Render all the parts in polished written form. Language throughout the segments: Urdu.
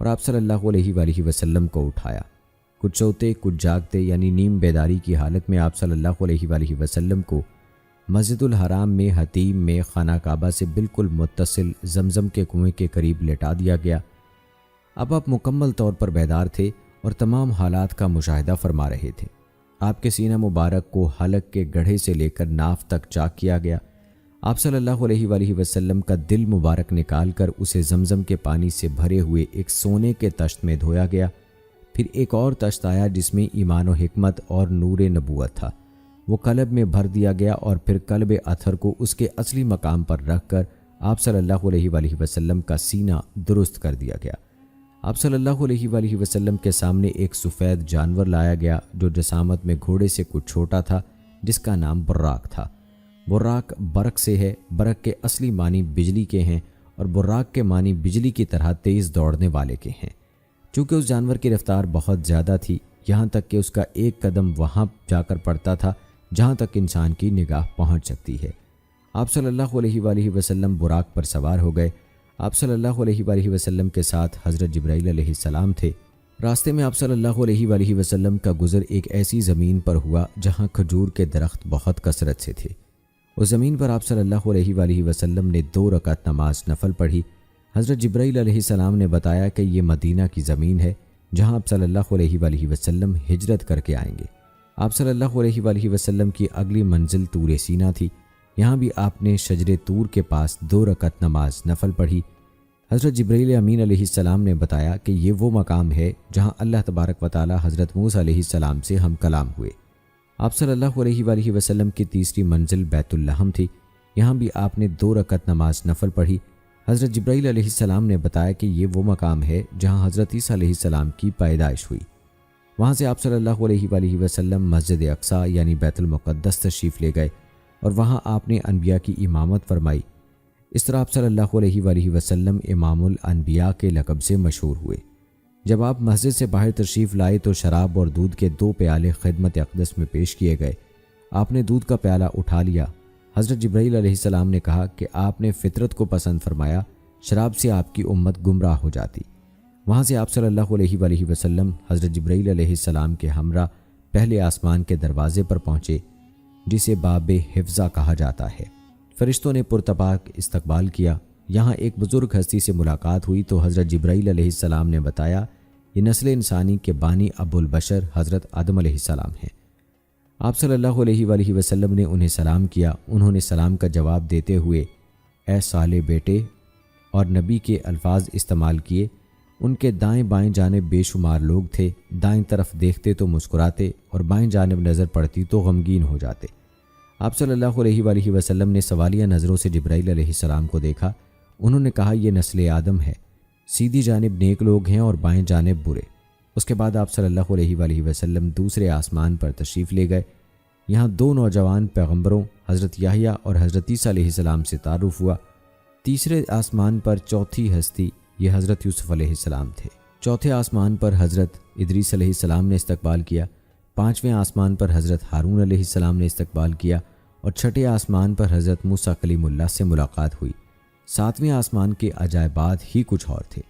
اور آپ صلی اللہ علیہ وآلہ وسلم کو اٹھایا۔ کچھ سوتے کچھ جاگتے یعنی نیم بیداری کی حالت میں آپ صلی اللہ علیہ وآلہ وسلم کو مسجد الحرام میں حتیم میں خانہ کعبہ سے بالکل متصل زمزم کے کنویں کے قریب لٹا دیا گیا۔ اب آپ مکمل طور پر بیدار تھے اور تمام حالات کا مشاہدہ فرما رہے تھے۔ آپ کے سینہ مبارک کو حلق کے گڑھے سے لے کر ناف تک چاک کیا گیا۔ آپ صلی اللہ علیہ وآلہ وسلم کا دل مبارک نکال کر اسے زمزم کے پانی سے بھرے ہوئے ایک سونے کے تشت میں دھویا گیا۔ پھر ایک اور تشت آیا جس میں ایمان و حکمت اور نور نبوت تھا، وہ قلب میں بھر دیا گیا اور پھر قلب اطہر کو اس کے اصلی مقام پر رکھ کر آپ صلی اللہ علیہ وآلہ وسلم کا سینہ درست کر دیا گیا۔ آپ صلی اللہ علیہ وآلہ وسلم کے سامنے ایک سفید جانور لایا گیا جو جسامت میں گھوڑے سے کچھ چھوٹا تھا، جس کا نام براق تھا۔ براق برق سے ہے، برق کے اصلی معنی بجلی کے ہیں اور براق کے معنی بجلی کی طرح تیز دوڑنے والے کے ہیں۔ چونکہ اس جانور کی رفتار بہت زیادہ تھی، یہاں تک کہ اس کا ایک قدم وہاں جا کر پڑتا تھا جہاں تک انسان کی نگاہ پہنچ سکتی ہے۔ آپ صلی اللہ علیہ وآلہ وسلم براق پر سوار ہو گئے۔ آپ صلی اللہ علیہ وآلہ وسلم کے ساتھ حضرت جبرائیل علیہ السلام تھے۔ راستے میں آپ صلی اللہ علیہ وآلہ وسلم کا گزر ایک ایسی زمین پر ہوا جہاں کھجور کے درخت بہت کثرت سے تھے۔ اس زمین پر آپ صلی اللہ علیہ وآلہ وسلم نے 2 رکعت نماز نفل پڑھی۔ حضرت جبرائیل علیہ السلام نے بتایا کہ یہ مدینہ کی زمین ہے جہاں آپ صلی اللہ علیہ وآلہ وسلم ہجرت کر کے آئیں گے۔ آپ صلی اللہ علیہ وآلہ وسلم کی اگلی منزل طور سینا تھی۔ یہاں بھی آپ نے شجر طور کے پاس 2 رکعت نماز نفل پڑھی۔ حضرت جبرائیل امین علیہ السلام نے بتایا کہ یہ وہ مقام ہے جہاں اللہ تبارک و تعالی حضرت موسیٰ علیہ السلام سے ہم کلام ہوئے۔ آپ صلی اللہ علیہ وآلہ وسلم کی تیسری منزل بیت اللحم تھی۔ یہاں بھی آپ نے 2 رکعت نماز نفل پڑھی۔ حضرت جبرائیل علیہ السلام نے بتایا کہ یہ وہ مقام ہے جہاں حضرت عیسیٰ علیہ السلام کی پیدائش ہوئی۔ وہاں سے آپ صلی اللہ علیہ وآلہ وسلم مسجد اقصیٰ یعنی بیت المقدس تشریف لے گئے اور وہاں آپ نے انبیاء کی امامت فرمائی۔ اس طرح آپ صلی اللہ علیہ وآلہ وسلم امام الانبیاء کے لقب سے مشہور ہوئے۔ جب آپ مسجد سے باہر تشریف لائے تو شراب اور دودھ کے 2 پیالے خدمت اقدس میں پیش کیے گئے۔ آپ نے دودھ کا پیالہ اٹھا لیا۔ حضرت جبرائیل علیہ السلام نے کہا کہ آپ نے فطرت کو پسند فرمایا، شراب سے آپ کی امت گمراہ ہو جاتی۔ وہاں سے آپ صلی اللہ علیہ وآلہ وسلم حضرت جبرائیل علیہ السلام کے ہمراہ پہلے آسمان کے دروازے پر پہنچے جسے باب حفظہ کہا جاتا ہے۔ فرشتوں نے پرتپاک استقبال کیا۔ یہاں ایک بزرگ ہستی سے ملاقات ہوئی تو حضرت جبرائیل علیہ السلام نے بتایا یہ نسل انسانی کے بانی ابو البشر حضرت آدم علیہ السلام ہیں۔ آپ صلی اللہ علیہ وآلہ وسلم نے انہیں سلام کیا۔ انہوں نے سلام کا جواب دیتے ہوئے اے صالح بیٹے اور نبی کے الفاظ استعمال کیے۔ ان کے دائیں بائیں جانب بے شمار لوگ تھے، دائیں طرف دیکھتے تو مسکراتے اور بائیں جانب نظر پڑتی تو غمگین ہو جاتے۔ آپ صلی اللہ علیہ وآلہ وسلم نے سوالیہ نظروں سے جبرائیل علیہ السلام کو دیکھا۔ انہوں نے کہا یہ نسل آدم ہے، سیدھی جانب نیک لوگ ہیں اور بائیں جانب برے۔ اس کے بعد آپ صلی اللہ علیہ وآلہ وسلم دوسرے آسمان پر تشریف لے گئے۔ یہاں 2 نوجوان پیغمبروں حضرت یحییٰ اور حضرت عیسیٰ علیہ السلام سے تعارف ہوا۔ تیسرے آسمان پر چوتھی ہستی یہ حضرت یوسف علیہ السلام تھے۔ چوتھے آسمان پر حضرت ادریس علیہ السلام نے استقبال کیا۔ 5ویں آسمان پر حضرت ہارون علیہ السلام نے استقبال کیا اور 6ٹھے آسمان پر حضرت موسیٰ کلیم اللہ سے ملاقات ہوئی۔ 7ویں آسمان کے عجائبات ہی کچھ اور تھے۔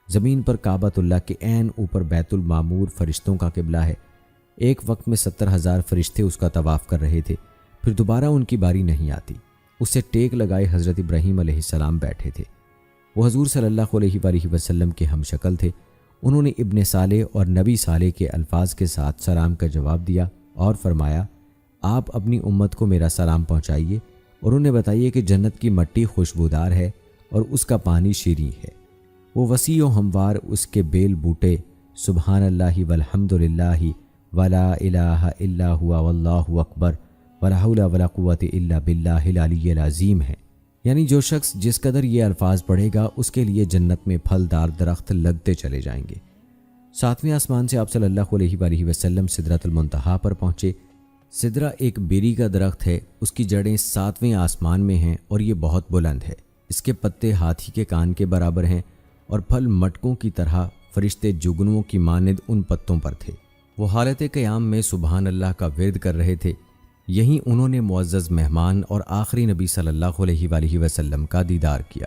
زمین پر کعبۃ اللہ کے عین اوپر بیت المعمور فرشتوں کا قبلہ ہے۔ ایک وقت میں 70,000 فرشتے اس کا طواف کر رہے تھے، پھر دوبارہ ان کی باری نہیں آتی۔ اس سے ٹیک لگائے حضرت ابراہیم علیہ السلام بیٹھے تھے۔ وہ حضور صلی اللہ علیہ وآلہ وسلم کے ہم شکل تھے۔ انہوں نے ابن صالح اور نبی صالح کے الفاظ کے ساتھ سلام کا جواب دیا اور فرمایا آپ اپنی امت کو میرا سلام پہنچائیے اور انہیں بتائیے کہ جنت کی مٹی خوشبودار ہے اور اس کا پانی شیریں ہے، وہ وسیع و ہموار اس کے بیل بوٹے سبحان اللہ والحمد للہ ولا الہ الا ہوا واللہ اکبر ولا حول ولا قوت الا باللہ العلی العظیم ہیں۔ یعنی جو شخص جس قدر یہ الفاظ پڑھے گا اس کے لیے جنت میں پھلدار درخت لگتے چلے جائیں گے۔ 7ویں آسمان سے آپ صلی اللہ علیہ وآلہ وسلم سدرۃ المنتہا پر پہنچے۔ سدرہ ایک بیری کا درخت ہے، اس کی جڑیں 7ویں آسمان میں ہیں اور یہ بہت بلند ہے۔ اس کے پتے ہاتھی کے کان کے برابر ہیں اور پھل مٹکوں کی طرح فرشتے جگنوں کی مانند ان پتوں پر تھے۔ وہ حالت قیام میں سبحان اللہ کا ورد کر رہے تھے۔ یہیں انہوں نے معزز مہمان اور آخری نبی صلی اللہ علیہ وآلہ وسلم کا دیدار کیا۔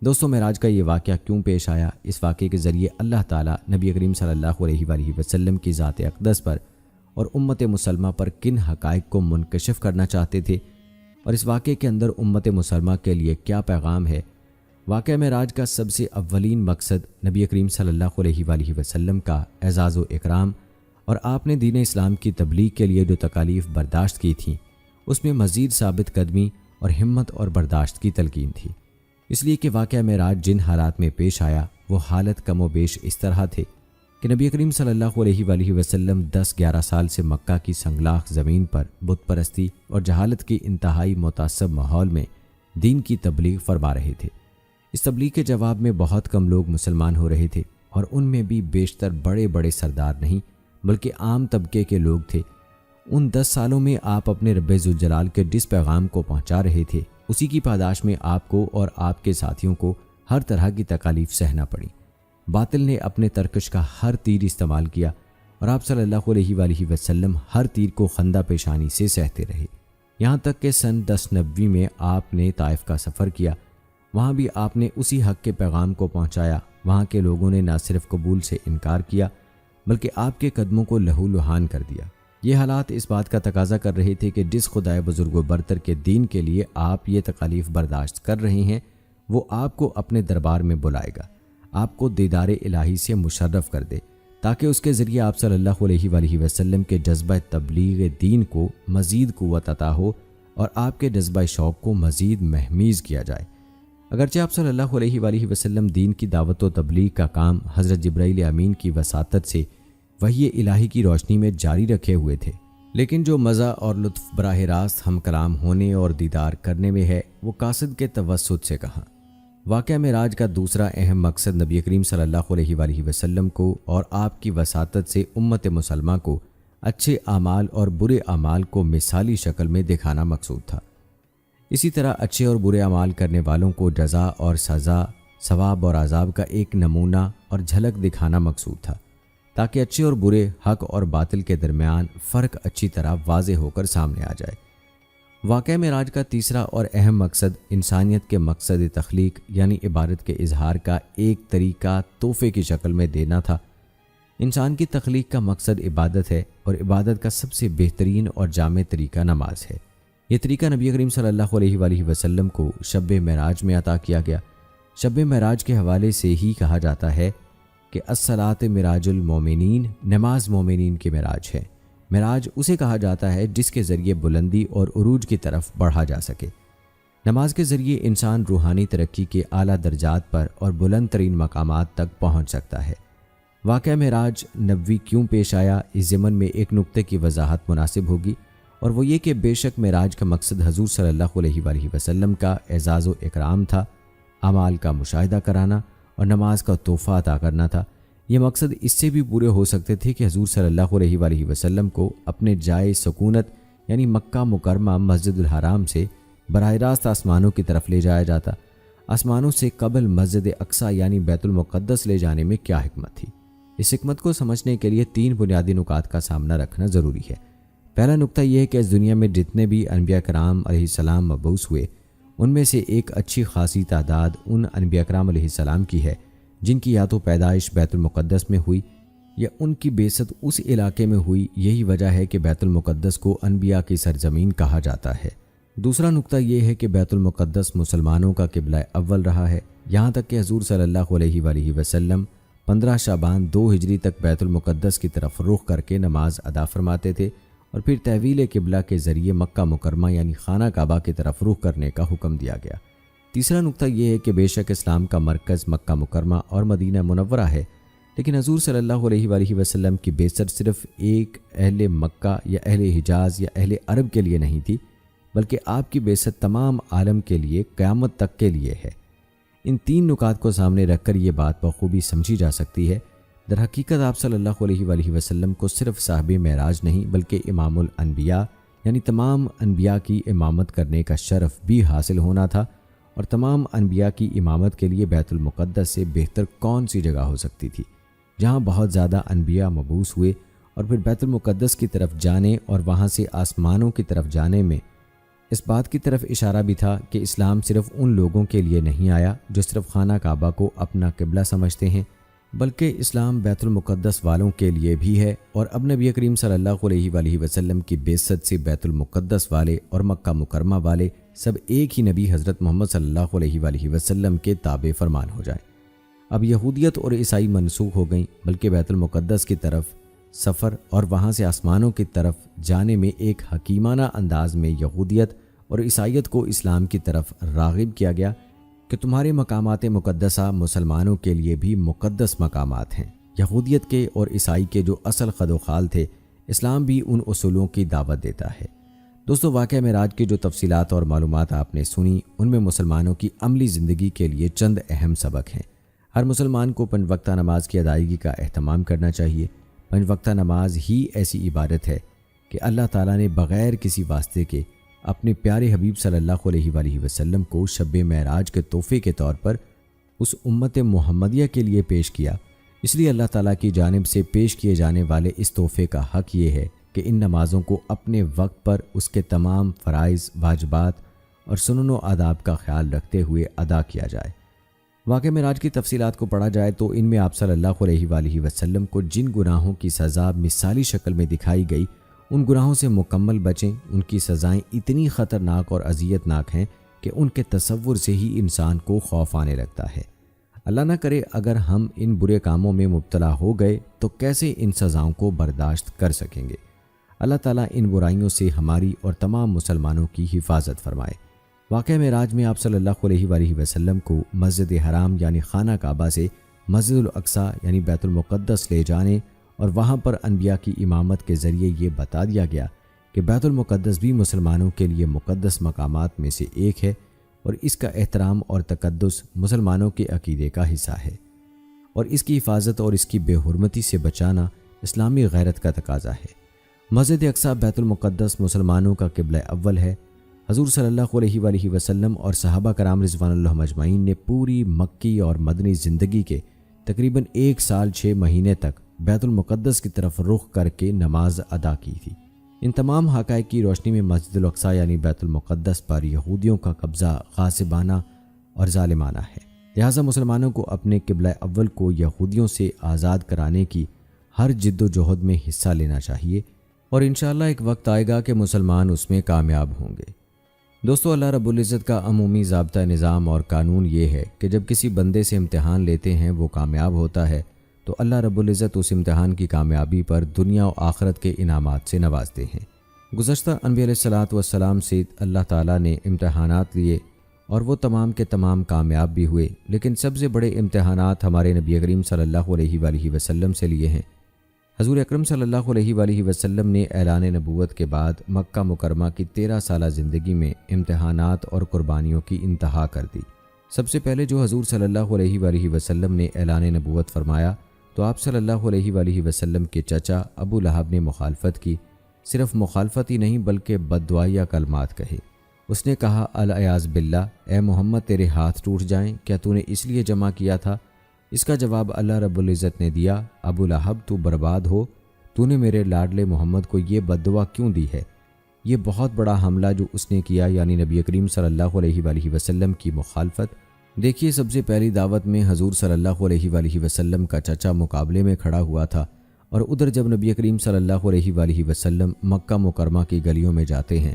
دوستوں، معراج کا یہ واقعہ کیوں پیش آیا؟ اس واقعے کے ذریعے اللہ تعالیٰ نبی کریم صلی اللہ علیہ وآلہ وسلم کی ذات اقدس پر اور امت مسلمہ پر کن حقائق کو منکشف کرنا چاہتے تھے، اور اس واقعے کے اندر امت مسلمہ کے لیے کیا پیغام ہے؟ واقعہ معراج کا سب سے اولین مقصد نبی کریم صلی اللہ علیہ وآلہ وسلم کا اعزاز و اکرام، اور آپ نے دین اسلام کی تبلیغ کے لیے جو تکالیف برداشت کی تھیں اس میں مزید ثابت قدمی اور ہمت اور برداشت کی تلقین تھی۔ اس لیے کہ واقعہ معراج جن حالات میں پیش آیا وہ حالت کم و بیش اس طرح تھے کہ نبی کریم صلی اللہ علیہ وآلہ وسلم 10-11 سال سے مکہ کی سنگلاخ زمین پر بت پرستی اور جہالت کی انتہائی متعصب ماحول میں دین کی تبلیغ فرما رہے تھے۔ اس تبلیغ کے جواب میں بہت کم لوگ مسلمان ہو رہے تھے، اور ان میں بھی بیشتر بڑے بڑے سردار نہیں بلکہ عام طبقے کے لوگ تھے۔ ان 10 سالوں میں آپ اپنے رب ذوالجلال کے جس پیغام کو پہنچا رہے تھے اسی کی پاداش میں آپ کو اور آپ کے ساتھیوں کو ہر طرح کی تکالیف سہنا پڑی۔ باطل نے اپنے ترکش کا ہر تیر استعمال کیا، اور آپ صلی اللہ علیہ وآلہ وسلم ہر تیر کو خندہ پیشانی سے سہتے رہے، یہاں تک کہ سن 1090 میں آپ نے طائف کا سفر کیا۔ وہاں بھی آپ نے اسی حق کے پیغام کو پہنچایا۔ وہاں کے لوگوں نے نہ صرف قبول سے انکار کیا بلکہ آپ کے قدموں کو لہو لہان کر دیا۔ یہ حالات اس بات کا تقاضا کر رہے تھے کہ جس خدائے بزرگ و برتر کے دین کے لیے آپ یہ تکالیف برداشت کر رہے ہیں وہ آپ کو اپنے دربار میں بلائے گا، آپ کو دیدار الہی سے مشرف کر دے، تاکہ اس کے ذریعے آپ صلی اللہ علیہ وآلہ وسلم کے جذبہ تبلیغ دین کو مزید قوت عطا ہو اور آپ کے جذبہ شوق کو مزید مہمیز کیا جائے۔ اگرچہ آپ صلی اللہ علیہ وآلہ وسلم دین کی دعوت و تبلیغ کا کام حضرت جبرائیل امین کی وساطت سے وحی الہی کی روشنی میں جاری رکھے ہوئے تھے، لیکن جو مزہ اور لطف براہ راست ہم کلام ہونے اور دیدار کرنے میں ہے وہ قاصد کے توسط سے کہاں۔ واقعہ معراج کا دوسرا اہم مقصد نبی کریم صلی اللہ علیہ وآلہ وسلم کو اور آپ کی وساطت سے امت مسلمہ کو اچھے اعمال اور برے اعمال کو مثالی شکل میں دکھانا مقصود تھا۔ اسی طرح اچھے اور برے اعمال کرنے والوں کو جزا اور سزا، ثواب اور عذاب کا ایک نمونہ اور جھلک دکھانا مقصود تھا، تاکہ اچھے اور برے، حق اور باطل کے درمیان فرق اچھی طرح واضح ہو کر سامنے آ جائے۔ واقعہ معراج کا تیسرا اور اہم مقصد انسانیت کے مقصد تخلیق یعنی عبادت کے اظہار کا ایک طریقہ تحفے کی شکل میں دینا تھا۔ انسان کی تخلیق کا مقصد عبادت ہے، اور عبادت کا سب سے بہترین اور جامع طریقہ نماز ہے۔ یہ طریقہ نبی کریم صلی اللہ علیہ وآلہ وسلم کو شب معراج میں عطا کیا گیا۔ شب معراج کے حوالے سے ہی کہا جاتا ہے کہ الصلاۃ معراج المومنین، نماز مومنین کی معراج ہے۔ معراج اسے کہا جاتا ہے جس کے ذریعے بلندی اور عروج کی طرف بڑھا جا سکے۔ نماز کے ذریعے انسان روحانی ترقی کے اعلیٰ درجات پر اور بلند ترین مقامات تک پہنچ سکتا ہے۔ واقعہ معراج نبوی کیوں پیش آیا، اس ضمن میں ایک نقطے کی وضاحت مناسب ہوگی، اور وہ یہ کہ بے شک معراج کا مقصد حضور صلی اللہ علیہ وآلہ وسلم کا اعزاز و اکرام تھا، اعمال کا مشاہدہ کرانا اور نماز کا تحفہ عطا کرنا تھا۔ یہ مقصد اس سے بھی پورے ہو سکتے تھے کہ حضور صلی اللہ علیہ وآلہ وسلم کو اپنے جائے سکونت یعنی مکہ مکرمہ مسجد الحرام سے براہ راست آسمانوں کی طرف لے جایا جاتا۔ آسمانوں سے قبل مسجد اقصی یعنی بیت المقدس لے جانے میں کیا حکمت تھی؟ اس حکمت کو سمجھنے کے لیے 3 بنیادی نکات کا سامنا رکھنا ضروری ہے۔ پہلا نقطہ یہ ہے کہ اس دنیا میں جتنے بھی انبیاء کرام علیہ السلام مبعوث ہوئے ان میں سے ایک اچھی خاصی تعداد ان انبیاء کرام علیہ السلام کی ہے جن کی یا تو پیدائش بیت المقدس میں ہوئی یا ان کی بعثت اس علاقے میں ہوئی۔ یہی وجہ ہے کہ بیت المقدس کو انبیاء کی سرزمین کہا جاتا ہے۔ دوسرا نقطہ یہ ہے کہ بیت المقدس مسلمانوں کا قبلہ اول رہا ہے، یہاں تک کہ حضور صلی اللہ علیہ وآلہ وسلم 15 شعبان 2 ہجری تک بیت المقدس کی طرف رخ کر کے نماز ادا فرماتے تھے، اور پھر تحویل قبلہ کے ذریعے مکہ مکرمہ یعنی خانہ کعبہ کی طرف رخ کرنے کا حکم دیا گیا۔ تیسرا نقطہ یہ ہے کہ بے شک اسلام کا مرکز مکہ مکرمہ اور مدینہ منورہ ہے، لیکن حضور صلی اللہ علیہ وآلہ وسلم کی بعثت صرف ایک اہل مکہ یا اہل حجاز یا اہل عرب کے لیے نہیں تھی، بلکہ آپ کی بعثت تمام عالم کے لیے قیامت تک کے لیے ہے۔ ان 3 نکات کو سامنے رکھ کر یہ بات بخوبی سمجھی جا سکتی ہے۔ در حقیقت آپ صلی اللہ علیہ وآلہ وسلم کو صرف صاحب معراج نہیں بلکہ امام الانبیاء یعنی تمام انبیاء کی امامت کرنے کا شرف بھی حاصل ہونا تھا، اور تمام انبیاء کی امامت کے لیے بیت المقدس سے بہتر کون سی جگہ ہو سکتی تھی جہاں بہت زیادہ انبیاء مبعوث ہوئے، اور پھر بیت المقدس کی طرف جانے اور وہاں سے آسمانوں کی طرف جانے میں اس بات کی طرف اشارہ بھی تھا کہ اسلام صرف ان لوگوں کے لیے نہیں آیا جو صرف خانہ کعبہ کو اپنا قبلہ سمجھتے ہیں، بلکہ اسلام بیت المقدس والوں کے لیے بھی ہے، اور اب نبی کریم صلی اللہ علیہ وآلہ وسلم کی بعثت سے بیت المقدس والے اور مکہ مکرمہ والے سب ایک ہی نبی حضرت محمد صلی اللہ علیہ وآلہ وسلم کے تابع فرمان ہو جائیں۔ اب یہودیت اور عیسائی منسوخ ہو گئیں، بلکہ بیت المقدس کی طرف سفر اور وہاں سے آسمانوں کی طرف جانے میں ایک حکیمانہ انداز میں یہودیت اور عیسائیت کو اسلام کی طرف راغب کیا گیا کہ تمہارے مقامات مقدسہ مسلمانوں کے لیے بھی مقدس مقامات ہیں۔ یہودیت کے اور عیسائی کے جو اصل خد و خال تھے، اسلام بھی ان اصولوں کی دعوت دیتا ہے۔ دوستو، واقعہ معراج کی جو تفصیلات اور معلومات آپ نے سنی، ان میں مسلمانوں کی عملی زندگی کے لیے چند اہم سبق ہیں۔ ہر مسلمان کو 5 وقتہ نماز کی ادائیگی کا اہتمام کرنا چاہیے۔ 5 وقتہ نماز ہی ایسی عبادت ہے کہ اللہ تعالیٰ نے بغیر کسی واسطے کے اپنے پیارے حبیب صلی اللہ علیہ وآلہ وسلم کو شب معراج کے تحفے کے طور پر اس امت محمدیہ کے لیے پیش کیا۔ اس لیے اللہ تعالیٰ کی جانب سے پیش کیے جانے والے اس تحفے کا حق یہ ہے کہ ان نمازوں کو اپنے وقت پر اس کے تمام فرائض، واجبات اور سنن و آداب کا خیال رکھتے ہوئے ادا کیا جائے۔ واقعہ معراج کی تفصیلات کو پڑھا جائے تو ان میں آپ صلی اللہ علیہ وآلہ وسلم کو جن گناہوں کی سزا مثالی شکل میں دکھائی گئی، ان گناہوں سے مکمل بچیں۔ ان کی سزائیں اتنی خطرناک اور اذیت ناک ہیں کہ ان کے تصور سے ہی انسان کو خوف آنے لگتا ہے۔ اللہ نہ کرے اگر ہم ان برے کاموں میں مبتلا ہو گئے تو کیسے ان سزاؤں کو برداشت کر سکیں گے؟ اللہ تعالیٰ ان برائیوں سے ہماری اور تمام مسلمانوں کی حفاظت فرمائے۔ واقعہ معراج میں آپ صلی اللہ علیہ وآلہ وسلم کو مسجد حرام یعنی خانہ کعبہ سے مسجد الاقصیٰ یعنی بیت المقدس لے جانے اور وہاں پر انبیاء کی امامت کے ذریعے یہ بتا دیا گیا کہ بیت المقدس بھی مسلمانوں کے لیے مقدس مقامات میں سے ایک ہے، اور اس کا احترام اور تقدس مسلمانوں کے عقیدے کا حصہ ہے، اور اس کی حفاظت اور اس کی بے حرمتی سے بچانا اسلامی غیرت کا تقاضا ہے۔ مسجد اقصیٰ بیت المقدس مسلمانوں کا قبلہ اول ہے۔ حضور صلی اللہ علیہ وآلہ وسلم اور صحابہ کرام رضوان اللہ اجمعین نے پوری مکی اور مدنی زندگی کے تقریباً 1 سال 6 مہینے تک بیت المقدس کی طرف رخ کر کے نماز ادا کی تھی۔ ان تمام حقائق کی روشنی میں مسجد الاقصیٰ یعنی بیت المقدس پر یہودیوں کا قبضہ غاصبانہ اور ظالمانہ ہے، لہٰذا مسلمانوں کو اپنے قبلہ اول کو یہودیوں سے آزاد کرانے کی ہر جد و جہد میں حصہ لینا چاہیے، اور انشاءاللہ ایک وقت آئے گا کہ مسلمان اس میں کامیاب ہوں گے۔ دوستو، اللہ رب العزت کا عمومی ضابطہ نظام اور قانون یہ ہے کہ جب کسی بندے سے امتحان لیتے ہیں وہ کامیاب ہوتا ہے تو اللہ رب العزت اس امتحان کی کامیابی پر دنیا و آخرت کے انعامات سے نوازتے ہیں۔ گزشتہ انبیاء علیہ الصلوۃ والسلام سے اللہ تعالیٰ نے امتحانات لیے اور وہ تمام کے تمام کامیاب بھی ہوئے، لیکن سب سے بڑے امتحانات ہمارے نبی کریم صلی اللہ علیہ وآلہ وسلم سے لیے ہیں۔ حضور اکرم صلی اللہ علیہ وآلہ وسلم نے اعلان نبوت کے بعد مکہ مکرمہ کی 13 سالہ زندگی میں امتحانات اور قربانیوں کی انتہا کر دی۔ سب سے پہلے جو حضور صلی اللہ علیہ وآلہ وسلم نے اعلان نبوت فرمایا تو آپ صلی اللہ علیہ وآلہ وسلم کے چچا ابو لہب نے مخالفت کی۔ صرف مخالفت ہی نہیں بلکہ بددعائیہ کلمات کہے۔ اس نے کہا، العیاذ باللہ، اے محمد تیرے ہاتھ ٹوٹ جائیں، کیا تو نے اس لیے جمع کیا تھا؟ اس کا جواب اللہ رب العزت نے دیا، ابو لہب تو برباد ہو، تو نے میرے لاڈلے محمد کو یہ بددعا کیوں دی ہے؟ یہ بہت بڑا حملہ جو اس نے کیا، یعنی نبی کریم صلی اللہ علیہ وآلہ وسلم کی مخالفت۔ دیکھیے، سب سے پہلی دعوت میں حضور صلی اللہ علیہ وآلہ وسلم کا چچا مقابلے میں کھڑا ہوا تھا، اور ادھر جب نبی کریم صلی اللہ علیہ وآلہ وسلم مکہ مکرمہ کی گلیوں میں جاتے ہیں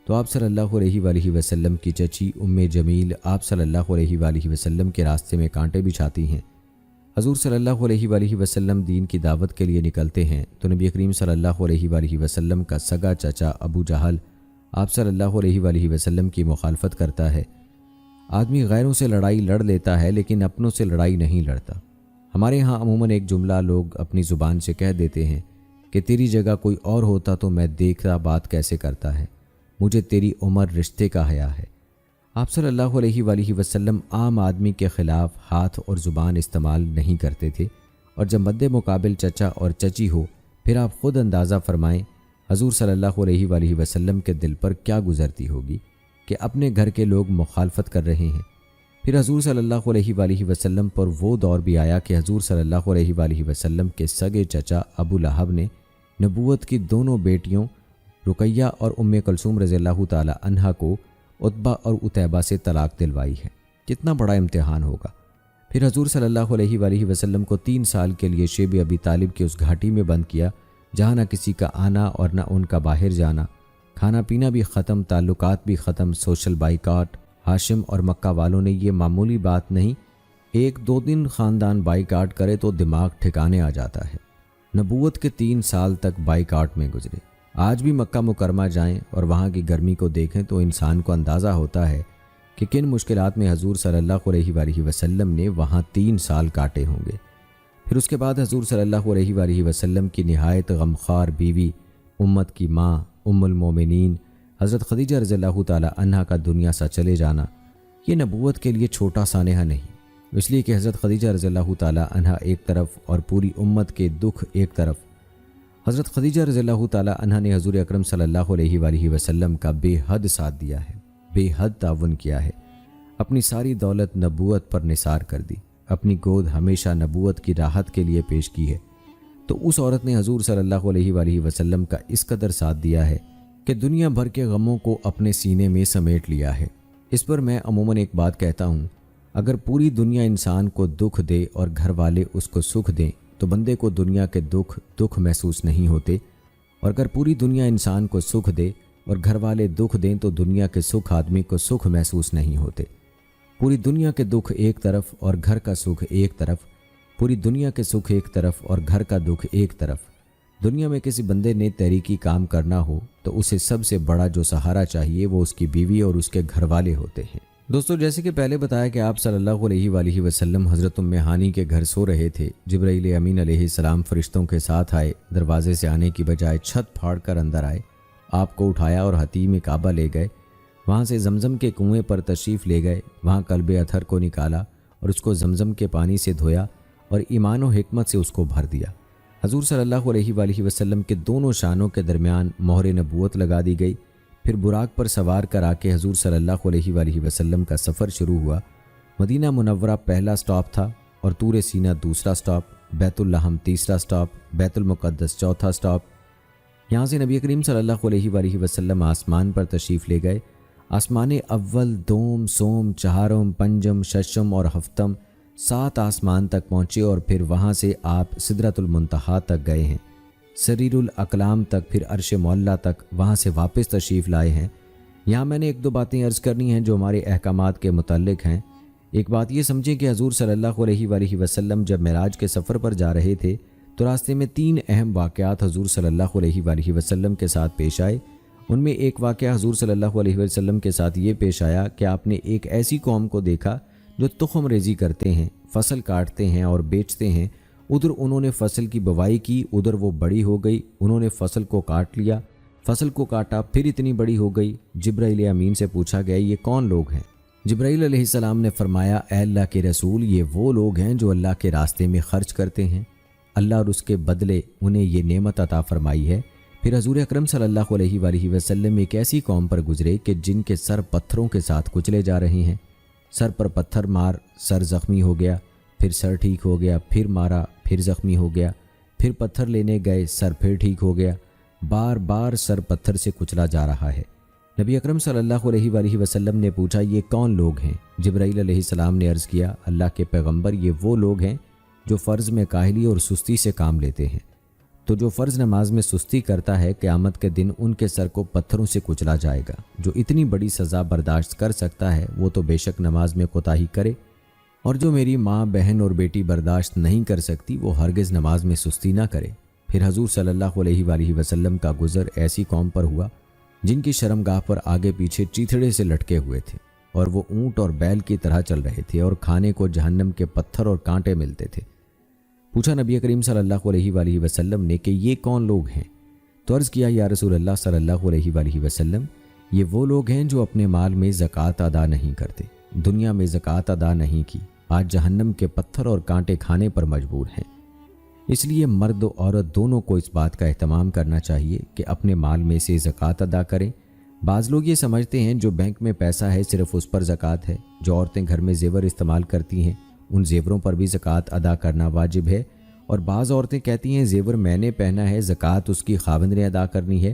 تو آپ صلی اللہ علیہ وآلہ وسلم کی چچی ام جمیل آپ صلی اللہ علیہ وآلہ وسلم کے راستے میں کانٹے بچھاتی ہیں۔ حضور صلی اللہ علیہ وآلہ وسلم دین کی دعوت کے لیے نکلتے ہیں تو نبی کریم صلی اللہ علیہ وآلہ وسلم کا سگا چچا ابو جہل آپ صلی اللہ علیہ وآلہ وسلم کی مخالفت کرتا ہے۔ آدمی غیروں سے لڑائی لڑ لیتا ہے لیکن اپنوں سے لڑائی نہیں لڑتا۔ ہمارے ہاں عموماً ایک جملہ لوگ اپنی زبان سے کہہ دیتے ہیں کہ تیری جگہ کوئی اور ہوتا تو میں دیکھتا بات کیسے کرتا ہے، مجھے تیری عمر رشتے کا حیا ہے۔ آپ صلی اللہ علیہ وآلہ وسلم عام آدمی کے خلاف ہاتھ اور زبان استعمال نہیں کرتے تھے، اور جب مد مقابل چچا اور چچی ہو پھر آپ خود اندازہ فرمائیں حضور صلی اللہ علیہ وآلہ وسلم کے دل پر کیا گزرتی ہوگی کہ اپنے گھر کے لوگ مخالفت کر رہے ہیں۔ پھر حضور صلی اللہ علیہ وآلہ وسلم پر وہ دور بھی آیا کہ حضور صلی اللہ علیہ وآلہ وسلم کے سگے چچا ابو لہب نے نبوت کی دونوں بیٹیوں رقیہ اور ام کلثوم رضی اللہ تعالی عنہا کو عتبہ اور عتیبہ سے طلاق دلوائی ہے۔ کتنا بڑا امتحان ہوگا۔ پھر حضور صلی اللہ علیہ وآلہ وسلم کو 3 سال کے لیے شیب ابی طالب کی اس گھاٹی میں بند کیا جہاں نہ کسی کا آنا اور نہ ان کا باہر جانا، کھانا پینا بھی ختم، تعلقات بھی ختم، سوشل بائیکاٹ۔ ہاشم اور مکہ والوں نے یہ معمولی بات نہیں، 1-2 دن خاندان بائیکاٹ کرے تو دماغ ٹھکانے آ جاتا ہے۔ نبوت کے 3 سال تک بائیکاٹ میں گزرے۔ آج بھی مکہ مکرمہ جائیں اور وہاں کی گرمی کو دیکھیں تو انسان کو اندازہ ہوتا ہے کہ کن مشکلات میں حضور صلی اللہ علیہ وآلہ وسلم نے وہاں 3 سال کاٹے ہوں گے۔ پھر اس کے بعد حضور صلی اللہ علیہ وآلہ وسلم کی نہایت غمخوار بیوی، امت کی ماں، ام المومنین حضرت خدیجہ رضی اللہ تعالی عنہا کا دنیا سے چلے جانا، یہ نبوت کے لیے چھوٹا سانحہ نہیں، اس لیے کہ حضرت خدیجہ رضی اللہ تعالی عنہا ایک طرف اور پوری امت کے دکھ ایک طرف۔ حضرت خدیجہ رضی اللہ تعالی عنہا نے حضور اکرم صلی اللہ علیہ وآلہ وسلم کا بے حد ساتھ دیا ہے، بے حد تعاون کیا ہے، اپنی ساری دولت نبوت پر نثار کر دی، اپنی گود ہمیشہ نبوت کی راحت کے لیے پیش کی ہے۔ تو اس عورت نے حضور صلی اللہ علیہ وآلہ وسلم کا اس قدر ساتھ دیا ہے کہ دنیا بھر کے غموں کو اپنے سینے میں سمیٹ لیا ہے۔ اس پر میں عموماً ایک بات کہتا ہوں، اگر پوری دنیا انسان کو دکھ دے اور گھر والے اس کو سکھ دیں تو بندے کو دنیا کے دکھ محسوس نہیں ہوتے، اور اگر پوری دنیا انسان کو سکھ دے اور گھر والے دکھ دیں تو دنیا کے سکھ آدمی کو سکھ محسوس نہیں ہوتے۔ پوری دنیا کے دکھ ایک طرف اور گھر کا سکھ ایک طرف، پوری دنیا کے سکھ ایک طرف اور گھر کا دکھ ایک طرف۔ دنیا میں کسی بندے نے تحریکی کام کرنا ہو تو اسے سب سے بڑا جو سہارا چاہیے وہ اس کی بیوی اور اس کے گھر والے ہوتے ہیں۔ دوستو، جیسے کہ پہلے بتایا کہ آپ صلی اللہ علیہ وآلہ وسلم حضرت ام ہانی کے گھر سو رہے تھے، جبرائیل امین علیہ السلام فرشتوں کے ساتھ آئے، دروازے سے آنے کی بجائے چھت پھاڑ کر اندر آئے، آپ کو اٹھایا اور حتیم کعبہ لے گئے، وہاں سے زمزم کے کنویں پر تشریف لے گئے، وہاں کلب اطہر کو نکالا اور اس کو زمزم کے پانی سے دھویا اور ایمان و حکمت سے اس کو بھر دیا۔ حضور صلی اللہ علیہ وآلہ وسلم کے دونوں شانوں کے درمیان مہر نبوت لگا دی گئی۔ پھر براق پر سوار کرا کے حضور صلی اللہ علیہ وآلہ وسلم کا سفر شروع ہوا۔ مدینہ منورہ پہلا سٹاپ تھا اور طور سینہ دوسرا سٹاپ، بیت اللحم تیسرا سٹاپ، بیت المقدس چوتھا سٹاپ۔ یہاں سے نبی کریم صلی اللہ علیہ وآلہ وسلم آسمان پر تشریف لے گئے۔ آسمان اول، دوم، سوم، چہارم، پنجم، ششم اور ہفتم 7 آسمان تک پہنچے اور پھر وہاں سے آپ سدرۃ المنتہا تک گئے ہیں، سریر الاقلام تک، پھر عرش معلیٰ تک، وہاں سے واپس تشریف لائے ہیں۔ یہاں میں نے 1-2 باتیں عرض کرنی ہیں جو ہمارے احکامات کے متعلق ہیں۔ ایک بات یہ سمجھیں کہ حضور صلی اللہ علیہ وآلہ وسلم جب معراج کے سفر پر جا رہے تھے تو راستے میں 3 اہم واقعات حضور صلی اللہ علیہ وآلہ وسلم کے ساتھ پیش آئے۔ ان میں ایک واقعہ حضور صلی اللہ علیہ وسلم کے ساتھ یہ پیش آیا کہ آپ نے ایک ایسی قوم کو دیکھا جو تخم ریزی کرتے ہیں، فصل کاٹتے ہیں اور بیچتے ہیں۔ ادھر انہوں نے فصل کی بوائی کی، ادھر وہ بڑی ہو گئی، انہوں نے فصل کو کاٹ لیا، فصل کو کاٹا، پھر اتنی بڑی ہو گئی۔ جبرائیل امین سے پوچھا گیا یہ کون لوگ ہیں؟ جبرائیل علیہ السلام نے فرمایا، اے اللہ کے رسول، یہ وہ لوگ ہیں جو اللہ کے راستے میں خرچ کرتے ہیں، اللہ اور اس کے بدلے انہیں یہ نعمت عطا فرمائی ہے۔ پھر حضور اکرم صلی اللہ علیہ وآلہ وسلم ایک ایسی قوم پر گزرے کہ جن کے سر پتھروں کے ساتھ کچلے جا رہے ہیں، سر پر پتھر مار سر زخمی ہو گیا، پھر سر ٹھیک ہو گیا، پھر مارا پھر زخمی ہو گیا، پھر پتھر لینے گئے، سر پھر ٹھیک ہو گیا، بار بار سر پتھر سے کچلا جا رہا ہے۔ نبی اکرم صلی اللہ علیہ وآلہ وسلم نے پوچھا یہ کون لوگ ہیں؟ جبرائیل علیہ السلام نے عرض کیا، اللہ کے پیغمبر، یہ وہ لوگ ہیں جو فرض میں کاہلی اور سستی سے کام لیتے ہیں۔ تو جو فرض نماز میں سستی کرتا ہے، قیامت کے دن ان کے سر کو پتھروں سے کچلا جائے گا۔ جو اتنی بڑی سزا برداشت کر سکتا ہے وہ تو بے شک نماز میں کوتاہی کرے، اور جو میری ماں، بہن اور بیٹی برداشت نہیں کر سکتی وہ ہرگز نماز میں سستی نہ کرے۔ پھر حضور صلی اللہ علیہ وآلہ وسلم کا گزر ایسی قوم پر ہوا جن کی شرمگاہ پر آگے پیچھے چیتھڑے سے لٹکے ہوئے تھے، اور وہ اونٹ اور بیل کی طرح چل رہے تھے، اور کھانے کو جہنم کے پتھر اور کانٹے ملتے تھے۔ پوچھا نبی کریم صلی اللہ علیہ وآلہ وسلم نے کہ یہ کون لوگ ہیں؟ تو عرض کیا، یا رسول اللہ صلی اللہ علیہ وآلہ وسلم، یہ وہ لوگ ہیں جو اپنے مال میں زکوٰۃ ادا نہیں کرتے، دنیا میں زکوٰۃ ادا نہیں کی، آج جہنم کے پتھر اور کانٹے کھانے پر مجبور ہیں۔ اس لیے مرد و عورت دونوں کو اس بات کا اہتمام کرنا چاہیے کہ اپنے مال میں سے زکوٰۃ ادا کریں۔ بعض لوگ یہ سمجھتے ہیں جو بینک میں پیسہ ہے صرف اس پر زکوٰۃ ہے، جو عورتیں گھر میں زیور استعمال کرتی ہیں ان زیوروں پر بھی زکوٰۃ ادا کرنا واجب ہے، اور بعض عورتیں کہتی ہیں زیور میں نے پہنا ہے، زکوٰۃ اس کی خاوند نے ادا کرنی ہے،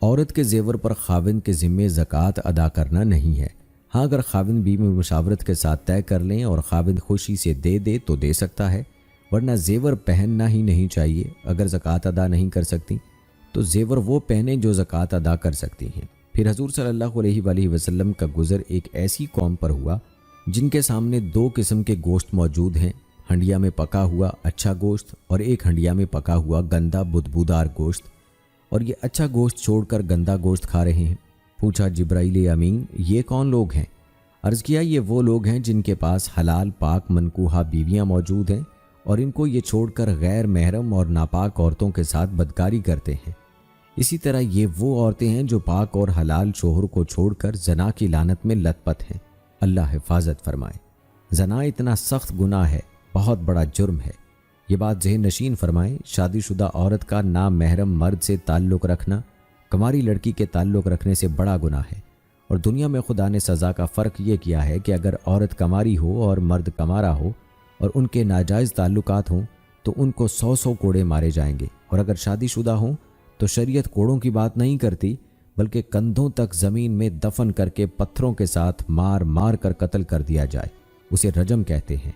عورت کے زیور پر خاوند کے ذمے زکوٰۃ ادا کرنا نہیں ہے۔ ہاں اگر خاوند بیوی مشاورت کے ساتھ طے کر لیں اور خاوند خوشی سے دے دے تو دے سکتا ہے، ورنہ زیور پہننا ہی نہیں چاہیے۔ اگر زکوٰۃ ادا نہیں کر سکتی تو زیور وہ پہنیں جو زکوٰۃ ادا کر سکتی ہیں۔ پھر حضور صلی اللہ علیہ وآلہ وسلم کا گزر ایک ایسی قوم پر ہوا جن کے سامنے دو قسم کے گوشت موجود ہیں، ہنڈیا میں پکا ہوا اچھا گوشت اور ایک ہنڈیا میں پکا ہوا گندا بدبودار گوشت، اور یہ اچھا گوشت چھوڑ کر گندا گوشت کھا رہے ہیں۔ پوچھا جبرائیل امین یہ کون لوگ ہیں؟ عرض کیا یہ وہ لوگ ہیں جن کے پاس حلال پاک منکوحہ بیویاں موجود ہیں اور ان کو یہ چھوڑ کر غیر محرم اور ناپاک عورتوں کے ساتھ بدکاری کرتے ہیں۔ اسی طرح یہ وہ عورتیں ہیں جو پاک اور حلال شوہر کو چھوڑ کر زنا کی لعنت میں لت پت ہیں۔ اللہ حفاظت فرمائے۔ زنا اتنا سخت گناہ ہے، بہت بڑا جرم ہے۔ یہ بات ذہن نشین فرمائیں، شادی شدہ عورت کا نامحرم مرد سے تعلق رکھنا کماری لڑکی کے تعلق رکھنے سے بڑا گناہ ہے، اور دنیا میں خدا نے سزا کا فرق یہ کیا ہے کہ اگر عورت کماری ہو اور مرد کمارا ہو اور ان کے ناجائز تعلقات ہوں تو ان کو 100 کوڑے مارے جائیں گے، اور اگر شادی شدہ ہوں تو شریعت کوڑوں کی بات نہیں کرتی بلکہ کندھوں تک زمین میں دفن کر کے پتھروں کے ساتھ مار مار کر قتل کر دیا جائے۔ اسے رجم کہتے ہیں،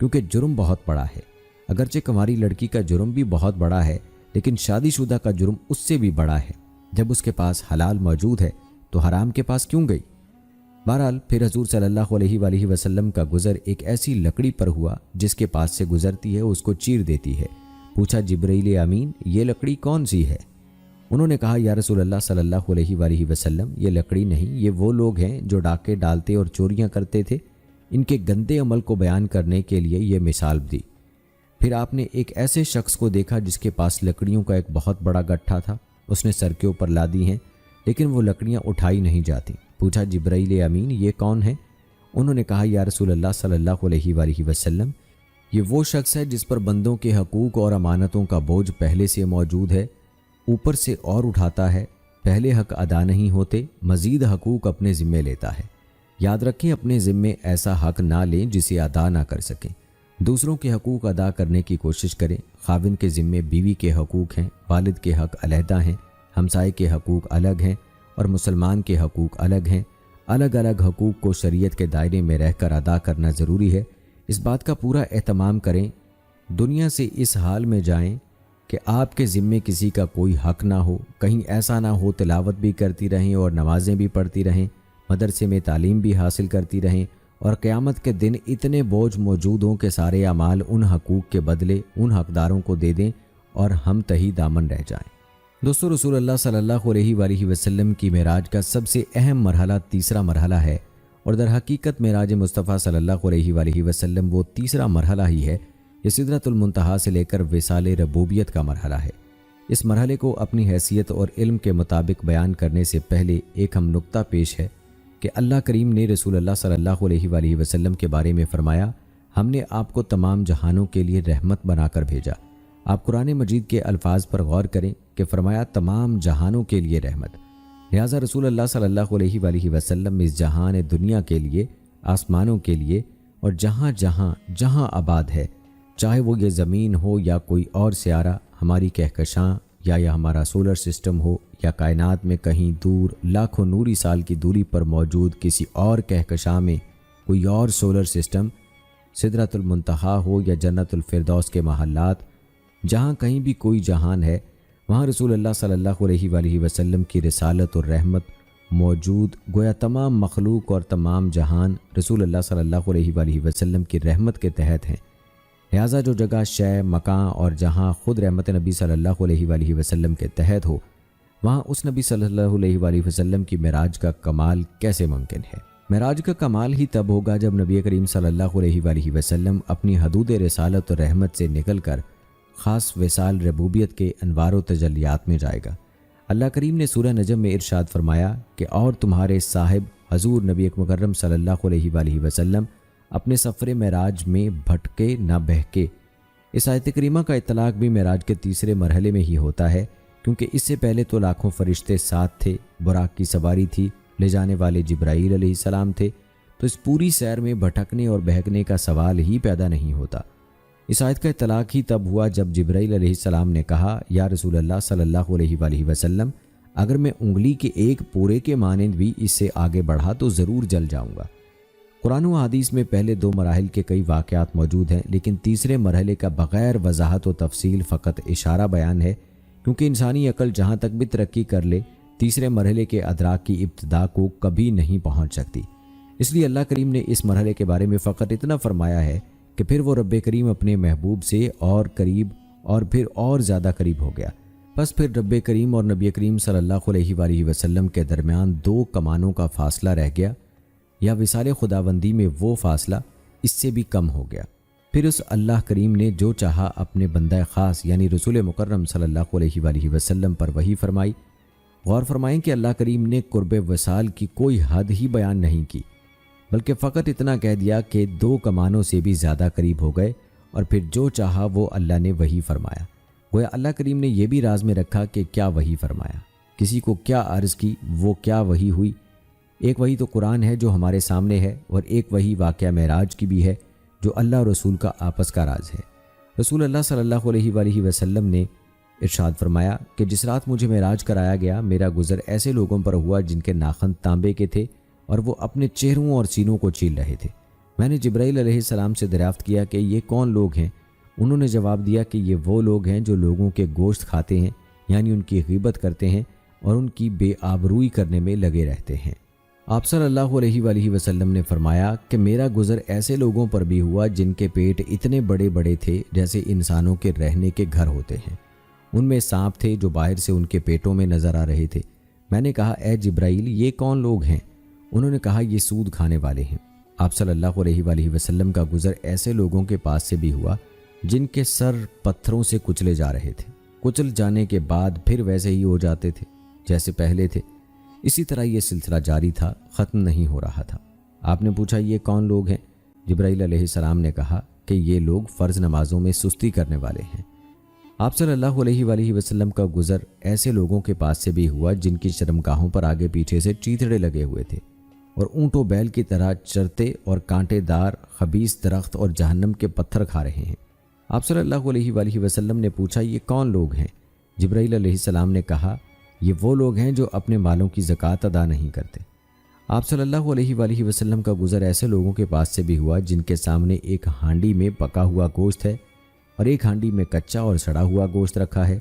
کیونکہ جرم بہت بڑا ہے۔ اگرچہ کماری لڑکی کا جرم بھی بہت بڑا ہے، لیکن شادی شدہ کا جرم اس سے بھی بڑا ہے۔ جب اس کے پاس حلال موجود ہے تو حرام کے پاس کیوں گئی؟ بہرحال پھر حضور صلی اللہ علیہ وآلہ وسلم کا گزر ایک ایسی لکڑی پر ہوا جس کے پاس سے گزرتی ہے اس کو چیر دیتی ہے۔ پوچھا جبرائیل امین یہ لکڑی کون سی ہے؟ انہوں نے کہا یا رسول اللہ صلی اللہ علیہ وآلہ وسلم یہ لکڑی نہیں، یہ وہ لوگ ہیں جو ڈاکے ڈالتے اور چوریاں کرتے تھے۔ ان کے گندے عمل کو بیان کرنے کے لیے یہ مثال دی۔ پھر آپ نے ایک ایسے شخص کو دیکھا جس کے پاس لکڑیوں کا ایک بہت بڑا گٹھا تھا، اس نے سر کے اوپر لا دی ہیں لیکن وہ لکڑیاں اٹھائی نہیں جاتی۔ پوچھا جبرائیل امین یہ کون ہے؟ انہوں نے کہا یا رسول اللہ صلی اللہ علیہ وآلہ وسلم یہ وہ شخص ہے جس پر بندوں کے حقوق اور امانتوں کا بوجھ پہلے سے موجود ہے، اوپر سے اور اٹھاتا ہے، پہلے حق ادا نہیں ہوتے، مزید حقوق اپنے ذمے لیتا ہے۔ یاد رکھیں اپنے ذمے ایسا حق نہ لیں جسے ادا نہ کر سکیں۔ دوسروں کے حقوق ادا کرنے کی کوشش کریں۔ خاوند کے ذمے بیوی کے حقوق ہیں، والد کے حق علیحدہ ہیں، ہمسائے کے حقوق الگ ہیں اور مسلمان کے حقوق الگ ہیں۔ الگ الگ حقوق کو شریعت کے دائرے میں رہ کر ادا کرنا ضروری ہے۔ اس بات کا پورا اہتمام کریں، دنیا سے اس حال میں جائیں کہ آپ کے ذمے کسی کا کوئی حق نہ ہو۔ کہیں ایسا نہ ہو تلاوت بھی کرتی رہیں اور نمازیں بھی پڑھتی رہیں، مدرسے میں تعلیم بھی حاصل کرتی رہیں، اور قیامت کے دن اتنے بوجھ موجود ہوں کہ سارے اعمال ان حقوق کے بدلے ان حقداروں کو دے دیں اور ہم تہی دامن رہ جائیں۔ دوستو رسول اللہ صلی اللہ علیہ وآلہ وسلم کی معراج کا سب سے اہم مرحلہ تیسرا مرحلہ ہے، اور در حقیقت معراج مصطفیٰ صلی اللہ علیہ وآلہ وسلم وہ تیسرا مرحلہ ہی ہے۔ یہ سدرۃ المنتہا سے لے کر وصال ربوبیت کا مرحلہ ہے۔ اس مرحلے کو اپنی حیثیت اور علم کے مطابق بیان کرنے سے پہلے ایک اہم نقطہ پیش ہے کہ اللہ کریم نے رسول اللہ صلی اللہ علیہ وآلہ وسلم کے بارے میں فرمایا ہم نے آپ کو تمام جہانوں کے لیے رحمت بنا کر بھیجا۔ آپ قرآن مجید کے الفاظ پر غور کریں کہ فرمایا تمام جہانوں کے لیے رحمت۔ لہٰذا رسول اللہ صلی اللہ علیہ وآلہ وسلم اس جہان دنیا کے لیے، آسمانوں کے لیے اور جہاں جہاں جہاں آباد ہے، چاہے وہ یہ زمین ہو یا کوئی اور سیارہ، ہماری کہکشاں یا ہمارا سولر سسٹم ہو، یا کائنات میں کہیں دور لاکھوں نوری سال کی دوری پر موجود کسی اور کہکشاں میں کوئی اور سولر سسٹم، سدرۃ المنتہا ہو یا جنت الفردوس کے محلات، جہاں کہیں بھی کوئی جہان ہے وہاں رسول اللہ صلی اللہ علیہ وآلہ وسلم کی رسالت اور رحمت موجود۔ گویا تمام مخلوق اور تمام جہان رسول اللہ صلی اللہ علیہ وآلہ وسلم کی رحمت کے تحت ہیں۔ لہٰذا جو جگہ، شے، مکان اور جہاں خود رحمت نبی صلی اللہ علیہ وآلہ وسلم کے تحت ہو، وہاں اس نبی صلی اللہ علیہ وآلہ وسلم کی معراج کا کمال کیسے ممکن ہے؟ معراج کا کمال ہی تب ہوگا جب نبی کریم صلی اللہ علیہ وآلہ وسلم اپنی حدود رسالت اور رحمت سے نکل کر خاص وصال ربوبیت کے انوار و تجلیات میں جائے گا۔ اللہ کریم نے سورہ نجم میں ارشاد فرمایا کہ اور تمہارے صاحب حضور نبی مکرم صلی اللہ علیہ وآلہ وسلم اپنے سفر معراج میں بھٹکے نہ بہکے۔ اس آیت کریمہ کا اطلاق بھی معراج کے تیسرے مرحلے میں ہی ہوتا ہے، کیونکہ اس سے پہلے تو لاکھوں فرشتے ساتھ تھے، براق کی سواری تھی، لے جانے والے جبرائیل علیہ السلام تھے، تو اس پوری سیر میں بھٹکنے اور بہکنے کا سوال ہی پیدا نہیں ہوتا۔ اس آیت کا اطلاق ہی تب ہوا جب جبرائیل علیہ السلام نے کہا یا رسول اللہ صلی اللہ علیہ وآلہ وسلم اگر میں انگلی کے ایک پورے کے مانند بھی اس سے آگے بڑھا تو ضرور جل جاؤں گا۔ قرآن و حدیث میں پہلے 2 مراحل کے کئی واقعات موجود ہیں، لیکن تیسرے مرحلے کا بغیر وضاحت و تفصیل فقط اشارہ بیان ہے، کیونکہ انسانی عقل جہاں تک بھی ترقی کر لے تیسرے مرحلے کے ادراک کی ابتدا کو کبھی نہیں پہنچ سکتی۔ اس لیے اللہ کریم نے اس مرحلے کے بارے میں فقط اتنا فرمایا ہے کہ پھر وہ رب کریم اپنے محبوب سے اور قریب اور پھر اور زیادہ قریب ہو گیا۔ بس پھر رب کریم اور نبی کریم صلی اللہ علیہ وآلہ وسلم کے درمیان 2 کمانوں کا فاصلہ رہ گیا، یا وصال خداوندی میں وہ فاصلہ اس سے بھی کم ہو گیا۔ پھر اس اللہ کریم نے جو چاہا اپنے بندہ خاص یعنی رسول مکرم صلی اللہ علیہ وآلہ وسلم پر وحی فرمائی۔ غور فرمائیں کہ اللہ کریم نے قرب وصال کی کوئی حد ہی بیان نہیں کی، بلکہ فقط اتنا کہہ دیا کہ 2 کمانوں سے بھی زیادہ قریب ہو گئے، اور پھر جو چاہا وہ اللہ نے وحی فرمایا۔ گویا اللہ کریم نے یہ بھی راز میں رکھا کہ کیا وحی فرمایا، کسی کو کیا عرض کی، وہ کیا وحی ہوئی۔ ایک وحی تو قرآن ہے جو ہمارے سامنے ہے، اور ایک وحی واقعہ معراج کی بھی ہے جو اللہ اور رسول کا آپس کا راز ہے۔ رسول اللہ صلی اللہ علیہ وآلہ وسلم نے ارشاد فرمایا کہ جس رات مجھے معراج کرایا گیا، میرا گزر ایسے لوگوں پر ہوا جن کے ناخن تانبے کے تھے اور وہ اپنے چہروں اور سینوں کو چیل رہے تھے۔ میں نے جبرائیل علیہ السلام سے دریافت کیا کہ یہ کون لوگ ہیں؟ انہوں نے جواب دیا کہ یہ وہ لوگ ہیں جو لوگوں کے گوشت کھاتے ہیں، یعنی ان کی غیبت کرتے ہیں اور ان کی بے آبروئی کرنے میں لگے رہتے ہیں۔ آپ صلی اللہ علیہ وآلہ وسلم نے فرمایا کہ میرا گزر ایسے لوگوں پر بھی ہوا جن کے پیٹ اتنے بڑے بڑے تھے جیسے انسانوں کے رہنے کے گھر ہوتے ہیں۔ ان میں سانپ تھے جو باہر سے ان کے پیٹوں میں نظر آ رہے تھے۔ میں نے کہا اے جبرائیل یہ کون لوگ ہیں؟ انہوں نے کہا یہ سود کھانے والے ہیں۔ آپ صلی اللہ علیہ وآلہ وسلم کا گزر ایسے لوگوں کے پاس سے بھی ہوا جن کے سر پتھروں سے کچلے جا رہے تھے، کچل جانے کے بعد پھر ویسے ہی ہو جاتے تھے جیسے پہلے تھے۔ اسی طرح یہ سلسلہ جاری تھا، ختم نہیں ہو رہا تھا۔ آپ نے پوچھا یہ کون لوگ ہیں؟ جبرائیل علیہ السلام نے کہا کہ یہ لوگ فرض نمازوں میں سستی کرنے والے ہیں۔ آپ صلی اللہ علیہ وآلہ وسلم کا گزر ایسے لوگوں کے پاس سے بھی ہوا جن کی شرمگاہوں پر آگے پیچھے سے چیتڑے لگے ہوئے تھے اور اونٹ و بیل کی طرح چرتے اور کانٹے دار خبیث درخت اور جہنم کے پتھر کھا رہے ہیں۔ آپ صلی اللہ علیہ وآلہ وسلم نے پوچھا یہ کون لوگ ہیں؟ جبرائیل علیہ السلام نے کہا یہ وہ لوگ ہیں جو اپنے مالوں کی زکوٰۃ ادا نہیں کرتے۔ آپ صلی اللہ علیہ وآلہ وسلم کا گزر ایسے لوگوں کے پاس سے بھی ہوا جن کے سامنے ایک ہانڈی میں پکا ہوا گوشت ہے اور ایک ہانڈی میں کچا اور سڑا ہوا گوشت رکھا ہے۔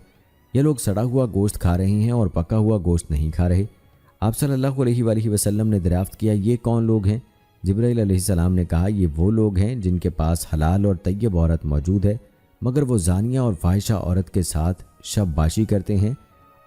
یہ لوگ سڑا ہوا گوشت کھا رہے ہیں اور پکا ہوا گوشت نہیں کھا رہے۔ آپ صلی اللہ علیہ وآلہ وسلم نے دریافت کیا یہ کون لوگ ہیں؟ جبرائیل علیہ السلام نے کہا یہ وہ لوگ ہیں جن کے پاس حلال اور طیب عورت موجود ہے، مگر وہ زانیہ اور فاحشہ عورت کے ساتھ شب باشی کرتے ہیں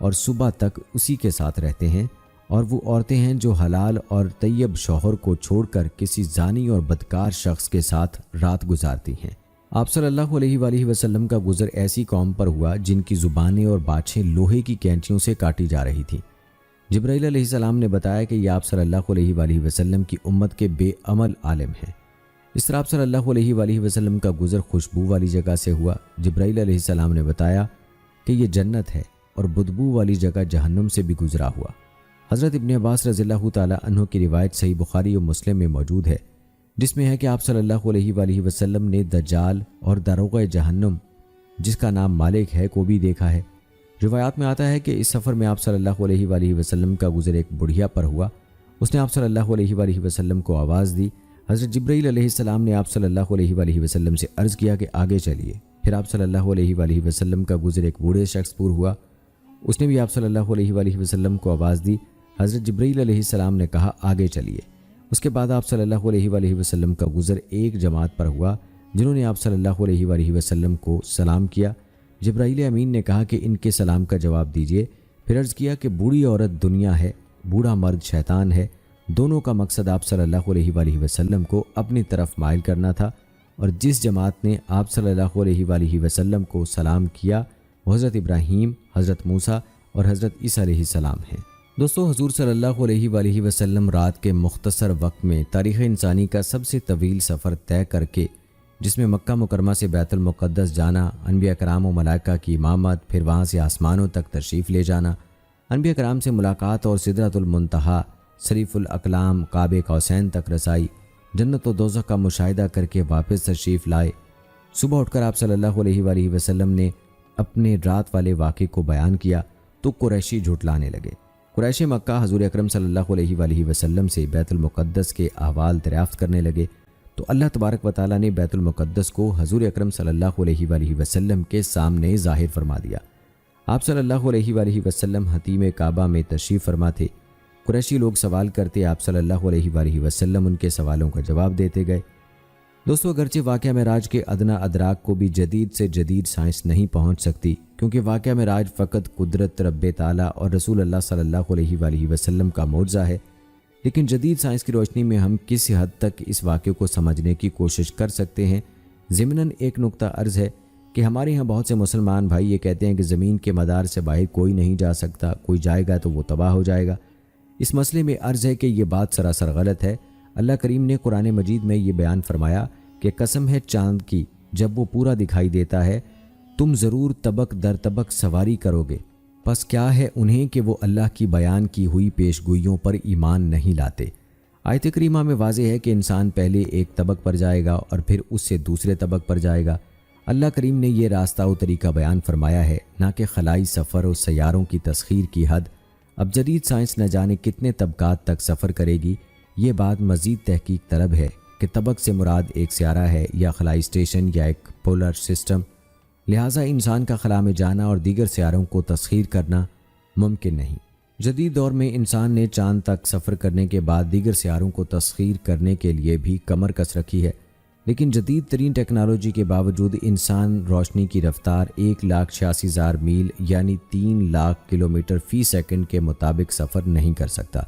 اور صبح تک اسی کے ساتھ رہتے ہیں، اور وہ عورتیں ہیں جو حلال اور طیب شوہر کو چھوڑ کر کسی زانی اور بدکار شخص کے ساتھ رات گزارتی ہیں۔ آپ صلی اللہ علیہ وآلہ وسلم کا گزر ایسی قوم پر ہوا جن کی زبانیں اور باچھیں لوہے کی کینچیوں سے کاٹی جا رہی تھیں۔ جبرائیل علیہ السلام نے بتایا کہ یہ آپ صلی اللہ علیہ وآلہ وسلم کی امت کے بے عمل عالم ہیں۔ اس طرح آپ صلی اللہ علیہ وآلہ وسلم کا گزر خوشبو والی جگہ سے ہوا۔ جبرائیل علیہ السلام نے بتایا کہ یہ جنت ہے، اور بدبو والی جگہ جہنم سے بھی گزرا ہوا۔ حضرت ابن عباس رضی اللہ تعالی عنہ کی روایت صحیح بخاری و مسلم میں موجود ہے، جس میں ہے کہ آپ صلی اللہ علیہ وآلہ وسلم نے دجال اور داروغہ جہنم جس کا نام مالک ہے کو بھی دیکھا ہے۔ روایات میں آتا ہے کہ اس سفر میں آپ صلی اللہ علیہ وآلہ وسلم کا گزر ایک بڑھیا پر ہوا۔ اس نے آپ صلی اللہ علیہ وآلہ وسلم کو آواز دی۔ حضرت جبرائیل علیہ السلام نے آپ صلی اللہ علیہ وآلہ وسلم سے عرض کیا کہ آگے چلیے۔ پھر آپ صلی اللہ علیہ وآلہ وسلم کا گزر ایک بوڑھے شخص پر ہوا۔ اس نے بھی آپ صلی اللہ علیہ وآلہ وسلم کو آواز دی۔ حضرت جبرائیل علیہ السلام نے کہا آگے چلیے۔ اس کے بعد آپ صلی اللہ علیہ وآلہ وسلم کا گزر ایک جماعت پر ہوا جنہوں نے آپ صلی اللہ علیہ وآلہ وسلم کو سلام کیا۔ جبرائیل امین نے کہا کہ ان کے سلام کا جواب دیجیے۔ پھر عرض کیا کہ بوڑھی عورت دنیا ہے، بوڑھا مرد شیطان ہے۔ دونوں کا مقصد آپ صلی اللہ علیہ وآلہ وسلم کو اپنی طرف مائل کرنا تھا، اور جس جماعت نے آپ صلی اللہ علیہ وآلہ وسلم کو سلام کیا وہ حضرت ابراہیم، حضرت موسیٰ اور حضرت عیسیٰ علیہ السلام ہیں۔ دوستو، حضور صلی اللہ علیہ وآلہ وسلم رات کے مختصر وقت میں تاریخ انسانی کا سب سے طویل سفر طے کر کے، جس میں مکہ مکرمہ سے بیت المقدس جانا، انبیاء کرام و ملائکہ کی امامت، پھر وہاں سے آسمانوں تک تشریف لے جانا، انبیاء کرام سے ملاقات اور سدرۃ المنتہا، صریف الاقلام، قاب قوسین تک رسائی، جنت و دوزخ کا مشاہدہ کر کے واپس تشریف لائے۔ صبح اٹھ کر آپ صلی اللہ علیہ وآلہ وسلم نے اپنے رات والے واقعے کو بیان کیا تو قریشی جھٹلانے لگے۔ قریش مکہ حضور اکرم صلی اللہ علیہ وآلہ وسلم سے بیت المقدس کے احوال دریافت کرنے لگے تو اللہ تبارک و تعالیٰ نے بیت المقدس کو حضور اکرم صلی اللہ علیہ وآلہ وسلم کے سامنے ظاہر فرما دیا۔ آپ صلی اللہ علیہ وآلہ وسلم حتیم کعبہ میں تشریف فرما تھے۔ قریشی لوگ سوال کرتے، آپ صلی اللہ علیہ وآلہ وسلم ان کے سوالوں کا جواب دیتے گئے۔ دوستو، اگرچہ واقعہ معراج کے ادنیٰ ادراک کو بھی جدید سے جدید سائنس نہیں پہنچ سکتی، کیونکہ واقعہ معراج فقط قدرت رب تعالیٰ اور رسول اللہ صلی اللہ علیہ وآلہ وسلم کا معجزہ ہے، لیکن جدید سائنس کی روشنی میں ہم کسی حد تک اس واقعے کو سمجھنے کی کوشش کر سکتے ہیں۔ ضمناً ایک نقطہ عرض ہے کہ ہمارے ہاں بہت سے مسلمان بھائی یہ کہتے ہیں کہ زمین کے مدار سے باہر کوئی نہیں جا سکتا، کوئی جائے گا تو وہ تباہ ہو جائے گا۔ اس مسئلے میں عرض ہے کہ یہ بات سراسر غلط ہے۔ اللہ کریم نے قرآن مجید میں یہ بیان فرمایا کہ قسم ہے چاند کی، جب وہ پورا دکھائی دیتا ہے تم ضرور طبق در طبق سواری کرو گے، پس کیا ہے انہیں کہ وہ اللہ کی بیان کی ہوئی پیش گوئیوں پر ایمان نہیں لاتے۔ آیت کریمہ میں واضح ہے کہ انسان پہلے ایک طبق پر جائے گا اور پھر اس سے دوسرے طبق پر جائے گا۔ اللہ کریم نے یہ راستہ و طریقہ بیان فرمایا ہے، نہ کہ خلائی سفر و سیاروں کی تسخیر کی حد۔ اب جدید سائنس نہ جانے کتنے طبقات تک سفر کرے گی، یہ بات مزید تحقیق طلب ہے کہ طبق سے مراد ایک سیارہ ہے یا خلائی اسٹیشن یا ایک پولر سسٹم۔ لہٰذا انسان کا خلا میں جانا اور دیگر سیاروں کو تسخیر کرنا ممکن نہیں۔ جدید دور میں انسان نے چاند تک سفر کرنے کے بعد دیگر سیاروں کو تسخیر کرنے کے لیے بھی کمر کس رکھی ہے، لیکن جدید ترین ٹیکنالوجی کے باوجود انسان روشنی کی رفتار 1,86,000 میل یعنی 3 لاکھ کلومیٹر فی سیکنڈ کے مطابق سفر نہیں کر سکتا۔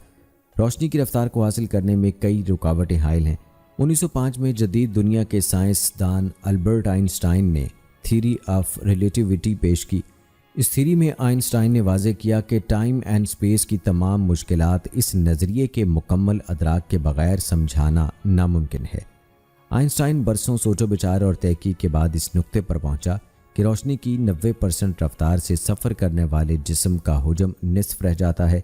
روشنی کی رفتار کو حاصل کرنے میں کئی رکاوٹیں حائل ہیں۔ 1905 میں جدید دنیا کے سائنسدان البرٹ آئنسٹائن نے تھیوری آف ریلیٹیوٹی پیش کی۔ اس تھیوری میں آئنسٹائن نے واضح کیا کہ ٹائم اینڈ سپیس کی تمام مشکلات اس نظریے کے مکمل ادراک کے بغیر سمجھانا ناممکن ہے۔ آئنسٹائن برسوں سوچ و بچار اور تحقیق کے بعد اس نقطے پر پہنچا کہ روشنی کی 90% رفتار سے سفر کرنے والے جسم کا حجم نصف رہ جاتا ہے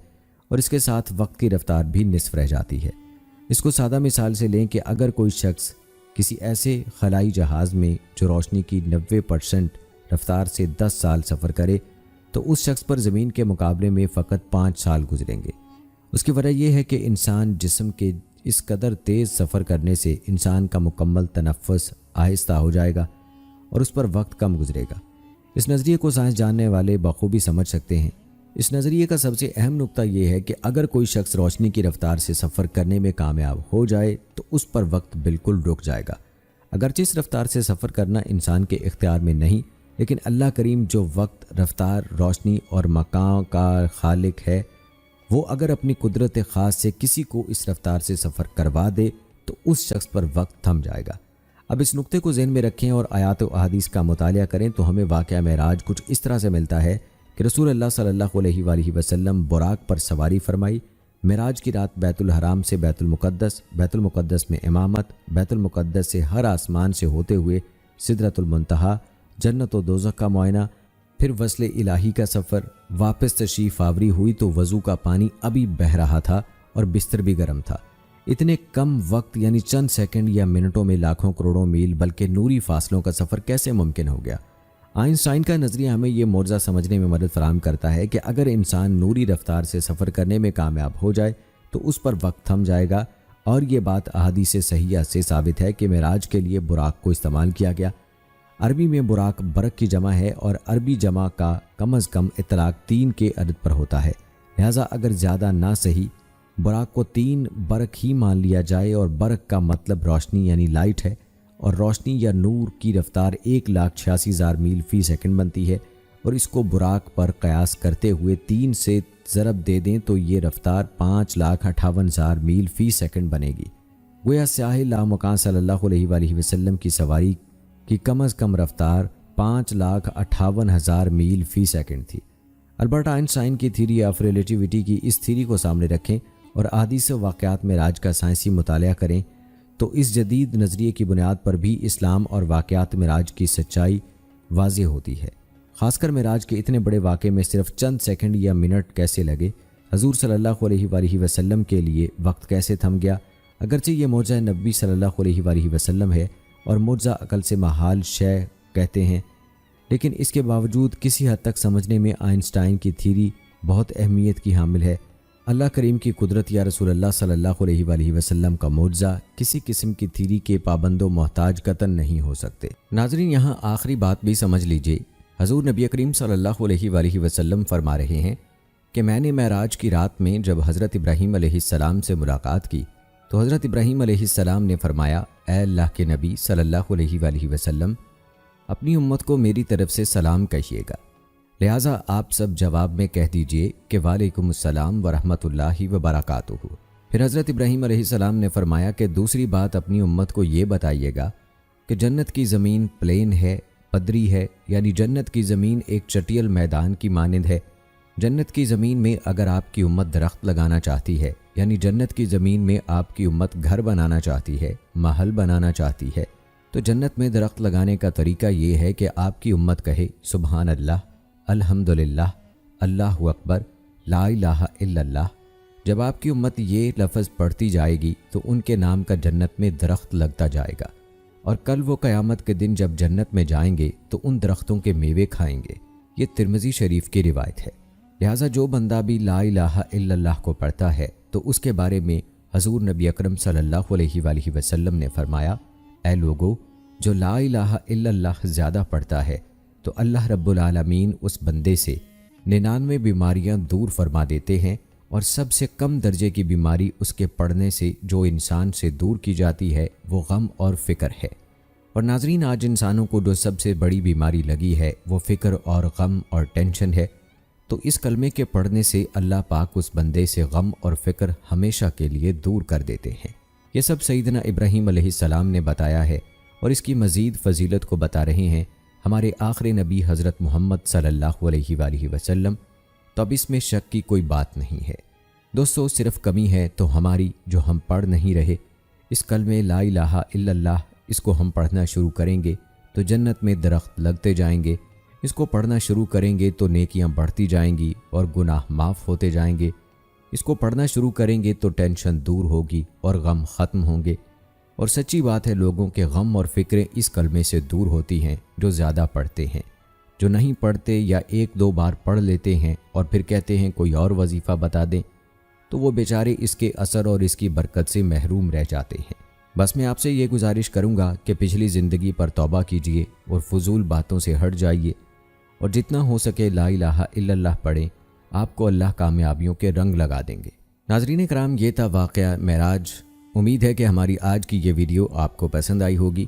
اور اس کے ساتھ وقت کی رفتار بھی نصف رہ جاتی ہے۔ اس کو سادہ مثال سے لیں کہ اگر کوئی شخص کسی ایسے خلائی جہاز میں جو روشنی کی 90% رفتار سے 10 سال سفر کرے تو اس شخص پر زمین کے مقابلے میں فقط 5 سال گزریں گے۔ اس کی وجہ یہ ہے کہ انسان جسم کے اس قدر تیز سفر کرنے سے انسان کا مکمل تنفس آہستہ ہو جائے گا اور اس پر وقت کم گزرے گا۔ اس نظریے کو سائنس جاننے والے بخوبی سمجھ سکتے ہیں۔ اس نظریے کا سب سے اہم نقطہ یہ ہے کہ اگر کوئی شخص روشنی کی رفتار سے سفر کرنے میں کامیاب ہو جائے تو اس پر وقت بالکل رک جائے گا۔ اگرچہ اس رفتار سے سفر کرنا انسان کے اختیار میں نہیں، لیکن اللہ کریم جو وقت، رفتار، روشنی اور مکان کا خالق ہے، وہ اگر اپنی قدرت خاص سے کسی کو اس رفتار سے سفر کروا دے تو اس شخص پر وقت تھم جائے گا۔ اب اس نقطے کو ذہن میں رکھیں اور آیات و احادیث کا مطالعہ کریں تو ہمیں واقعہ معراج کچھ اس طرح سے ملتا ہے کہ رسول اللہ صلی اللہ علیہ وآلہ وسلم براق پر سواری فرمائی، معراج کی رات بیت الحرام سے بیت المقدس میں امامت، بیت المقدس سے ہر آسمان سے ہوتے ہوئے سدرۃ المنتہا، جنت و دوزخ کا معائنہ، پھر وصل الہی کا سفر، واپس تشریف آوری ہوئی تو وضو کا پانی ابھی بہہ رہا تھا اور بستر بھی گرم تھا۔ اتنے کم وقت یعنی چند سیکنڈ یا منٹوں میں لاکھوں کروڑوں میل بلکہ نوری فاصلوں کا سفر کیسے ممکن ہو گیا؟ آئنسٹائن کا نظریہ ہمیں یہ معجزہ سمجھنے میں مدد فراہم کرتا ہے کہ اگر انسان نوری رفتار سے سفر کرنے میں کامیاب ہو جائے تو اس پر وقت تھم جائے گا، اور یہ بات احادیث صحیحہ سے ثابت ہے کہ معراج کے لیے براق کو استعمال کیا گیا۔ عربی میں براق برق کی جمع ہے اور عربی جمع کا کم از کم اطلاق 3 کے عدد پر ہوتا ہے، لہٰذا اگر زیادہ نہ صحیح براق کو 3 برق ہی مان لیا جائے، اور برق کا مطلب روشنی یعنی لائٹ ہے، اور روشنی یا نور کی رفتار 1,86,000 میل فی سیکنڈ بنتی ہے، اور اس کو براق پر قیاس کرتے ہوئے 3 سے ضرب دے دیں تو یہ رفتار 5,58,000 میل فی سیکنڈ بنے گی۔ گویا سیاح لامکان صلی اللہ علیہ وآلہ وسلم کی سواری کی کم از کم رفتار 5,58,000 میل فی سیکنڈ تھی۔ البرٹ آئنسٹائن کی تھیوری آف ریلیٹیوٹی کی اس تھیوری کو سامنے رکھیں اور احادیث و واقعات معراج کا سائنسی مطالعہ کریں تو اس جدید نظریے کی بنیاد پر بھی اسلام اور واقعات معراج کی سچائی واضح ہوتی ہے۔ خاص کر معراج کے اتنے بڑے واقعے میں صرف چند سیکنڈ یا منٹ کیسے لگے، حضور صلی اللہ علیہ وآلہ وسلم کے لیے وقت کیسے تھم گیا۔ اگرچہ یہ معجزہ نبی صلی اللہ علیہ وآلہ وسلم ہے اور معجزہ عقل سے محال شے کہتے ہیں، لیکن اس کے باوجود کسی حد تک سمجھنے میں آئنسٹائن کی تھیری بہت اہمیت کی حامل ہے۔ اللہ کریم کی قدرت یا رسول اللہ صلی اللہ علیہ وآلہ وسلم کا معجزہ کسی قسم کی تھیری کے پابند و محتاج قطعاً نہیں ہو سکتے۔ ناظرین، یہاں آخری بات بھی سمجھ لیجئے۔ حضور نبی کریم صلی اللہ علیہ وآلہ وسلم فرما رہے ہیں کہ میں نے معراج کی رات میں جب حضرت ابراہیم علیہ السلام سے ملاقات کی تو حضرت ابراہیم علیہ السلام نے فرمایا، اے اللہ کے نبی صلی اللہ علیہ وآلہ وسلم، اپنی امت کو میری طرف سے سلام کہیے گا، لہٰذا آپ سب جواب میں کہہ دیجئے کہ وعلیکم السلام ورحمۃ اللہ وبرکاتہ۔ پھر حضرت ابراہیم علیہ السلام نے فرمایا کہ دوسری بات اپنی امت کو یہ بتائیے گا کہ جنت کی زمین پلین ہے، پدری ہے، یعنی جنت کی زمین ایک چٹیل میدان کی مانند ہے۔ جنت کی زمین میں اگر آپ کی امت درخت لگانا چاہتی ہے، یعنی جنت کی زمین میں آپ کی امت گھر بنانا چاہتی ہے، محل بنانا چاہتی ہے، تو جنت میں درخت لگانے کا طریقہ یہ ہے کہ آپ کی امت کہے سبحان اللہ، الحمدللہ، اللہ اکبر، لا الہ الا اللہ۔ جب آپ کی امت یہ لفظ پڑھتی جائے گی تو ان کے نام کا جنت میں درخت لگتا جائے گا، اور کل وہ قیامت کے دن جب جنت میں جائیں گے تو ان درختوں کے میوے کھائیں گے۔ یہ ترمذی شریف کی روایت ہے۔ لہٰذا جو بندہ بھی لا الہ الا اللہ کو پڑھتا ہے تو اس کے بارے میں حضور نبی اکرم صلی اللہ علیہ وآلہ وسلم نے فرمایا، اے لوگو، جو لا الہ الا اللہ زیادہ پڑھتا ہے تو اللہ رب العالمین اس بندے سے 99 بیماریاں دور فرما دیتے ہیں، اور سب سے کم درجے کی بیماری اس کے پڑھنے سے جو انسان سے دور کی جاتی ہے وہ غم اور فکر ہے۔ اور ناظرین، آج انسانوں کو جو سب سے بڑی بیماری لگی ہے وہ فکر اور غم اور ٹینشن ہے، تو اس کلمے کے پڑھنے سے اللہ پاک اس بندے سے غم اور فکر ہمیشہ کے لیے دور کر دیتے ہیں۔ یہ سب سیدنا ابراہیم علیہ السلام نے بتایا ہے، اور اس کی مزید فضیلت کو بتا رہے ہیں ہمارے آخری نبی حضرت محمد صلی اللہ علیہ وآلہ وسلم، تو اب اس میں شک کی کوئی بات نہیں ہے۔ دوستو، صرف کمی ہے تو ہماری جو ہم پڑھ نہیں رہے۔ اس کلمے لا الہ الا اللہ، اس کو ہم پڑھنا شروع کریں گے تو جنت میں درخت لگتے جائیں گے۔ اس کو پڑھنا شروع کریں گے تو نیکیاں بڑھتی جائیں گی اور گناہ معاف ہوتے جائیں گے۔ اس کو پڑھنا شروع کریں گے تو ٹینشن دور ہوگی اور غم ختم ہوں گے۔ اور سچی بات ہے، لوگوں کے غم اور فکریں اس کلمے سے دور ہوتی ہیں جو زیادہ پڑھتے ہیں۔ جو نہیں پڑھتے یا ایک دو بار پڑھ لیتے ہیں اور پھر کہتے ہیں کوئی اور وظیفہ بتا دیں، تو وہ بیچارے اس کے اثر اور اس کی برکت سے محروم رہ جاتے ہیں۔ بس میں آپ سے یہ گزارش کروں گا کہ پچھلی زندگی پر توبہ کیجئے اور فضول باتوں سے ہٹ جائیے، اور جتنا ہو سکے لا الہ الا اللہ پڑھیں، آپ کو اللہ کامیابیوں کے رنگ لگا دیں گے۔ ناظرین کرام، یہ تھا واقعہ معراج۔ امید ہے کہ ہماری آج کی یہ ویڈیو آپ کو پسند آئی ہوگی۔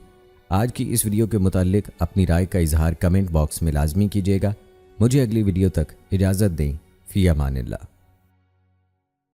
آج کی اس ویڈیو کے متعلق اپنی رائے کا اظہار کمنٹ باکس میں لازمی کیجیے گا۔ مجھے اگلی ویڈیو تک اجازت دیں۔ فی امان اللہ۔